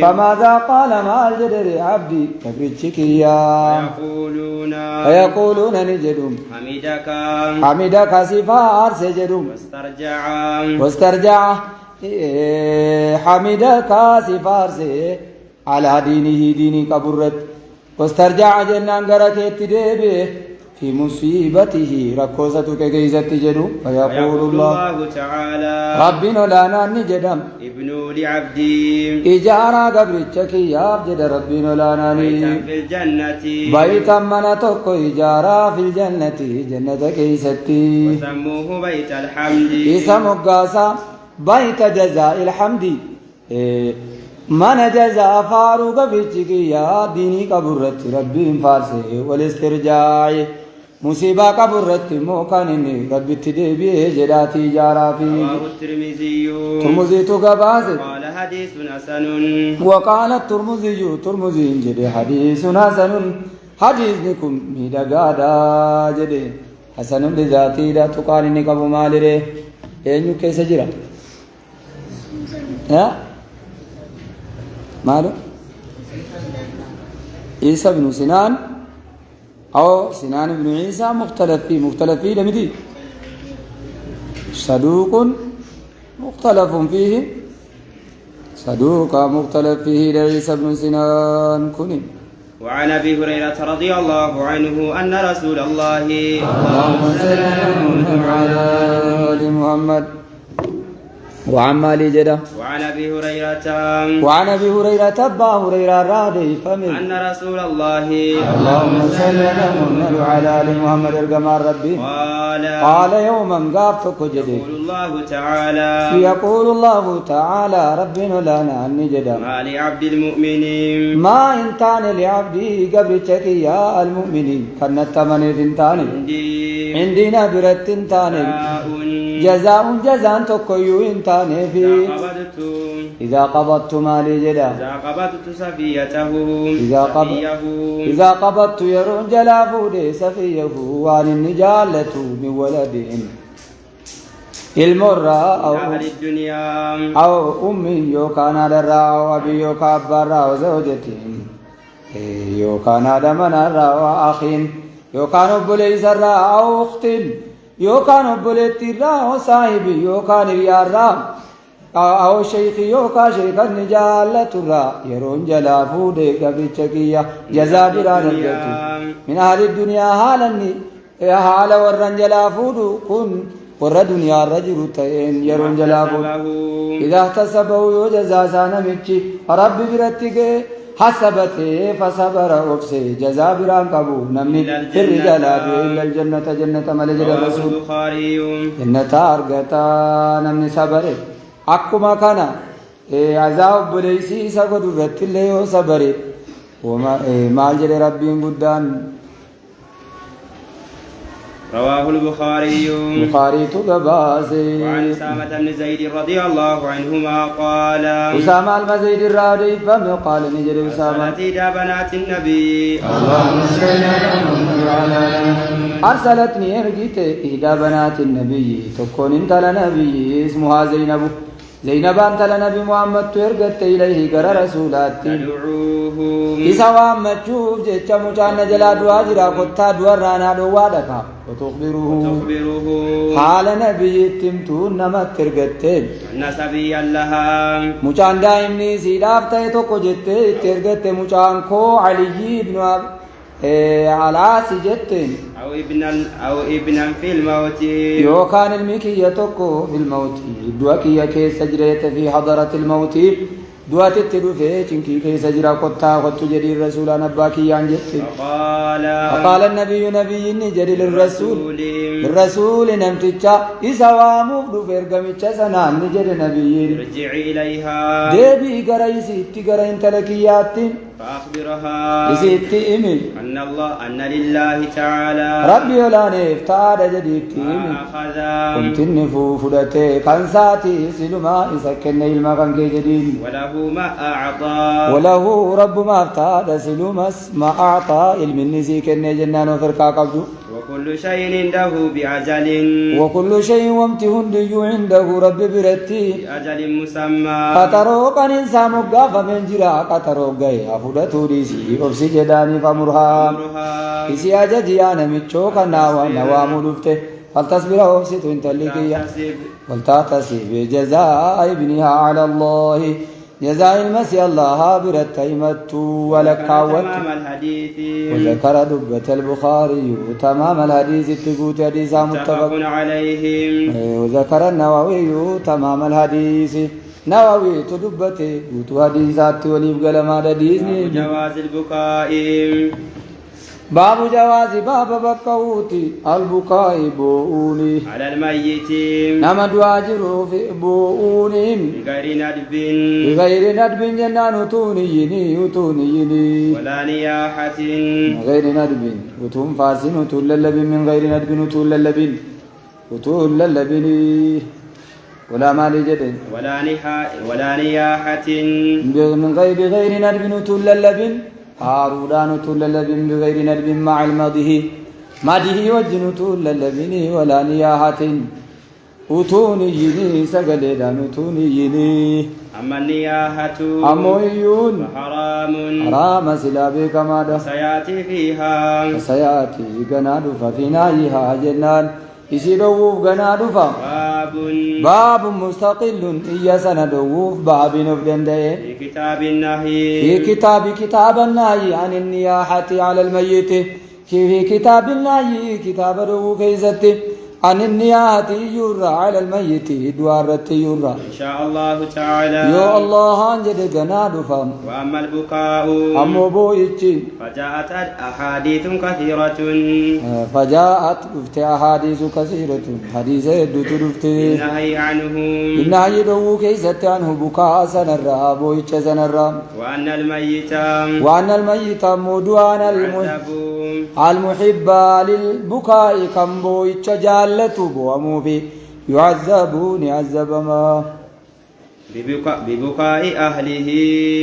فماذا قال ما الجدر عبدي كبرتك يا فيقولون نجدهم حمدك صفار سجدهم واسترجع حمدك صفار على دينه ديني كبرت واسترجع جنان غركت ديبه في مصيبته ركوزتك كيزت جدو فيقول الله تعالى ربنا لا نجدم ابنوا لعبدي إجارة قبرتك يا عبد ربنا لا بيتا في الجنة بيتا منتك إجارة في الجنة جنة كيستي وسموه بيت الحمد اسم قاسا بيت جزاء الحمد من جزاء فاروق بيتك يا ديني كبرت ربي فارسي والاسترجاع مصيبة كبرت موكانني ربي تدبي جلاتي جارا في ترمزي تقباز قال حديث حسن وقال ترمزي جدي حديث حسن حديث نكم ميدقادا جدي حسن لذاتي لا تقارني كبو مالري اينو كيس جرا ها مالو عيسى بن سنان أو سنان بن عيسى مختلف فيه لمدي صدوق مختلف فيه صدوق مختلف فيه لعيسى بن سنان كني وعن ابي هريره رضي الله عنه ان رسول الله اللهم صل على ال محمد وعن مالي جدا وعن ابي هريره ابا هريره رادي فمن ان رسول الله اللهم صل على ال محمد الجمال ربي قال يوما قافتك جدي يقول الله تعالى ربنا لنا عني جدا ما لعبد المؤمنين ما انتان لعبدي قبرتك يا المؤمنين كانت تمني انتان عندنا برت انتان جزاء تكيو انتان في إذا قبضت مالي جدا إذا قبضت سفيته إذا قبضت يرون جلافو دي سفيه وعن النجالة من ولد المرة أهل الدنيا أو أمي يوكان على الرا وأبي يوكا برا وزوجتي يوكان على من الرا وأخين يوكان بليس الرا أو أخت يوكان بليت الرا وصاحبي يوكان ريارا أو شيخ يوكا شيخ النجالة الرا يرون جلافو دي قبيتشكية جزابرا نبيتو من أهل الدنيا حالا ورن جلافو كن ورا دنيا الرجل تين يرون جلافو إذا احتسبه يوجزا سانمتشي رب برتك حسبته فصبر أفسي جزابرا قبو نمني في الرجال إلا الجنة جنة ملجد الرسول جنة أرغتا نمني صبره أكما كان عذاب بليسي سقط رتله وصبره وما مالجد ربي قدان رواه البخاري تقباسي وعن أسامة بن زيد رضي الله عنهما قال أسامة المزيد الرادي فمن قال نجد أسامة إلى بنات النبي اللهم صل على أرسلتني أرجيت إلى بنات النبي تكون انت لنبي اسمها زينب أنت لنبي محمد ترجت إليه قرى رسولات إذا وامت شوف جيتش مجان جلا دواجرا قطا دورانا دوادك وتخبره حال نبي تمتون نمت ترجتين نسبي لها مجان دائمني سيداف تيتوكو جت ترجت مجان كو علي بن على سجتين أو ابنا في الموت يوكان المكية توكو في الموت دوكية كي سجريت في حضرة الموت دوات التلوفي تنكي كي سجرا قطا قطو جدي الرسول نباكي ينجت فقال النبي نجري للرسول نمتجا إذا واموف دفر قمتشا سنان نجري نبي رجع إليها ديبي قريسي اتقرين تلكيات فأخبرها إسيت إمي أن لله تعالى ربي ولا نفتاد جديد إمي كنت النفو فدتي كنساتي سلما إسكن المغان كي جديد وله رب ما افتاد سلما ما أعطى علم النسي كن جنان وفرقا قبضو وكل شيء عنده بأجل وكل شيء وامتهن عنده رب برتي بأجل مسمى قطروق إنسان قاف من جرا قطروق جاي أفودتو ديسي أفسي جداني فمرها إسي أجديانا متشوك نوام لفته فلتصبر أفسي تنتلقيا ولتعتصي بجزاء ابنها على الله جزاء المسي الله برتيمت ولكاوت وذكر دبة البخاري تمام الحديث التقوت حديث متفق عليهم وذكر النووي تمام الحديث نووي تدبته وتحديثات وليبقى لما حديثني جواز البكاء باب جواز باب بكوتي البكاء بؤوني على الميت نما دواجر في بؤوني بغير ندب جنان وتونيني ولا نياحة غير ندب وتون فاسن وتوللب من غير ندب وتوللب ولا مال جد ولا نياحة من غير ندب وتوللب هارودان توللب بغير ندب مع المضه مده وجن توللب ولا نياحة وتونيني سقلدان وتونيني أما النياحة أمويون حرام سلابي كما سيأتي فيها سيأتي قناد ففينايها جنان يسيدوف قناد باب مستقل إيا سندوف باب نفدن في كتاب النهي في كتاب النهي عن النياحة على الميت في كتاب النهي كتاب دو كيزتي عن النياحة يرى على الميت دوارت يرى إن شاء الله تعالى يا الله أنجد قناد فهم وأما البكاء أمو بويتي فجاءت أحاديث كثيرة فجاءت دفت أحاديث كثيرة حديث يدت دفت النهي عنه النهي دو كيست عنه بكاء سنرى بويتش سنرى وأن الميت مدوان المحب للبكاء كم بويتش جالته بوامو في يعذبون عذب ما ببكاء أهله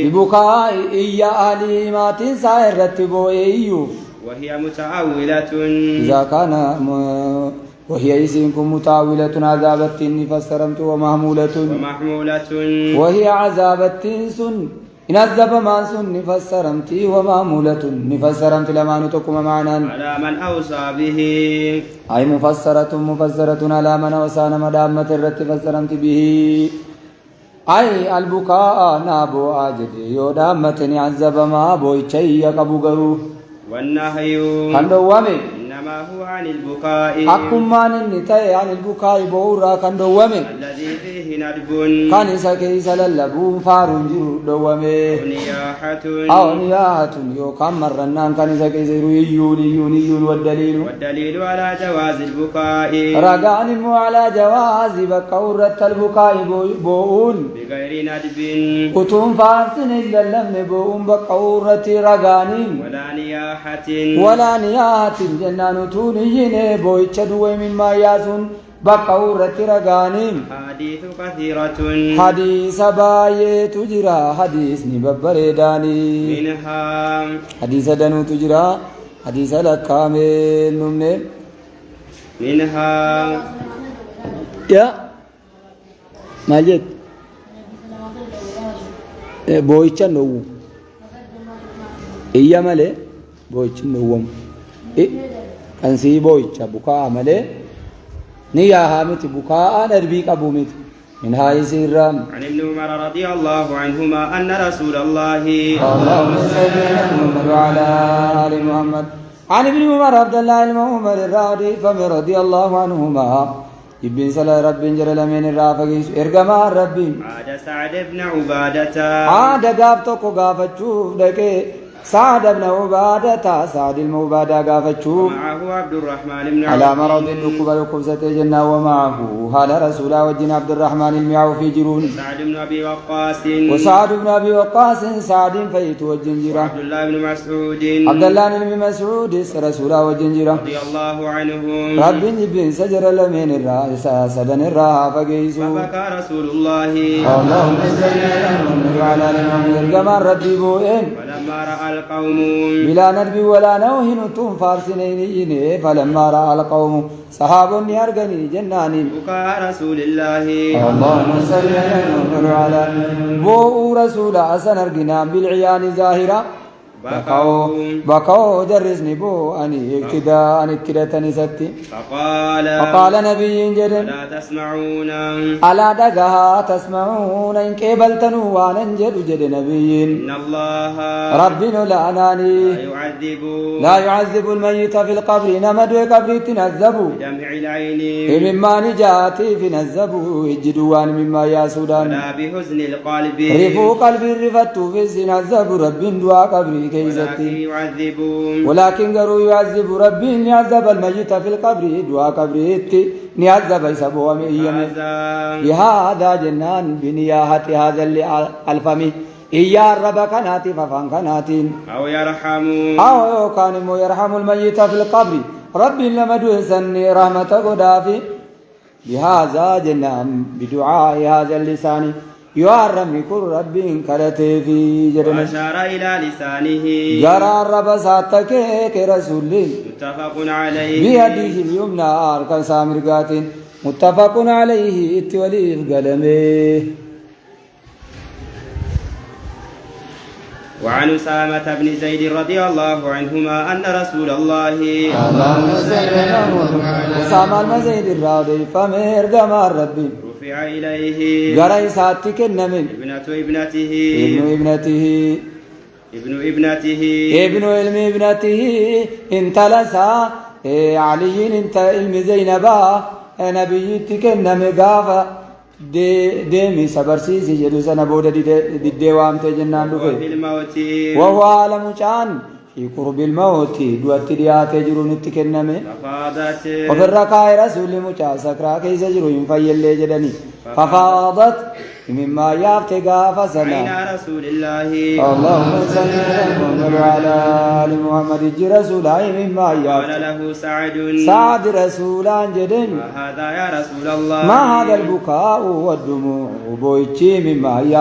ببكاء إيا أهله ما تنسى الرتبو إيوف وهي متعولة إذا كان وهي إسمكم متعولة عذابت فسرمت ومحمولة وهي عذابت سن إن عذب ما سن نفسرمت ومحمولة نفسرمت لما نتكم معنا على من أوصى به أي مفسرة على من أوصانا مدامة الرت فسرمت به أي البكاء نابو آجد يودامة عذب ما بوي شيء قبو والنهي كندوامي إنما هو عن البكاء أكمان النتاي عن البكاء بورا كندوامي الذي فيه ندب كان سكيس للبون فارنجر دوامي أو نياحة يوكام مرنان كان سكيس يون والدليل على جواز البكاء رقان على جواز بكورة البكاء بوون بغير ندب كتم فارسن إلا لم بوون بكورة رقان ولا نياحة جنان تونيين بويتش دوي مما ياسون بكورة رقان حديث كثيرة حديث باية تجرى حديث نببريداني منها حديث دنو تجرى حديث لكامل نمني منها يا ماجد بويتش نو إيا مالي بويتش نوم أنسي بويتش بكاء مالي نياها مت بكاء نربيك أبو مت من هاي سيرام عن ابن عمر رضي الله عنهما أن رسول الله اللهم صل على آل محمد عن ابن عمر عبد الله المعمر الرادي فمن رضي الله عنهما ابن سلا رب جل من الرافقيس ارجما ربي عاد سعد بن عبادة عاد قافتك قافتشوف دكي سعد بن عبادة سعد المعبادة قافتشوف معه عبد الرحمن بن على مرض النقبل كبسة جنة ومعه هذا رسول وجن عبد الرحمن المعو في جرون سعد بن أبي وقاص وسعد بن أبي وقاص سعد فيت والجنجرة عبد الله بن مسعود عبد الله بن مسعود رسول والجنجرة رضي الله عنهم رب بن سجر لمن الرأس سدن الراها فقيسوا فبكى رسول الله اللهم صل على محمد كما ربي بوئن ولما فلما رأى القوم بلا ندب ولا نوه نتم فارسنين فلما رأى القوم صحاب يرغني جنان بكاء رسول الله اللهم صل على بو رسول حسن ارغنا بالعيان ظاهرا بكوا درسني بو أني اقتداء أن اقتدتني ستي فقال نبي جد ألا تسمعون ألا دقها تسمعون إن كبلتنوا وانا جد نبي إن الله ربنا لعناني لا يعذب الميت في القبر نمد قبر تنذبوا بدمع العين مما نجاتي في نذبوا يجدوان مما يا سودان ولا بحزن القلب رفو قلبي رفتوا في سنذب رب دعا قبري ولكن قالوا يعذب ربي يعذب الميت في القبر دعا قبري يعذب يسبوا بهذا جنان بنياحة هذا اللي الفمي إيا الرب كناتي ففان كناتين أو يرحم كان يرحم الميت في القبر ربي لما دوسني رحمة قدافي بهذا جنان بدعاء هذا اللسان يعرم كل رب كرته في جرم وأشار إلى لسانه جرى الرب ساتك كرسول متفق عليه بيده اليمنى أركان سامرقات متفق عليه اتولي قلمه. وعن أسامة بن زيد رضي الله عنهما أن رسول الله أسامة بن زيد الرضي فمير دمار ربي رفع إليه جرى ساتك النمل ابن ابنته انت لسا علي انت علم زينبا نبي تكنم غافا ديمي سبرسيسي جدو سنة بودة دي وامتي جنان دفع وهو عالم شان في قرب الموت دوات دياتي جرون اتكنم وفي الرقاء رسول مجاسك راكي سجرون فيالي جدني ففاضت مما يفتقى فسنا رسول الله اللهم صل على آل محمد رسول الله مما قال له سعد رسول جدن ما هذا يا رسول الله ما هذا البكاء والدموع بويتشي مما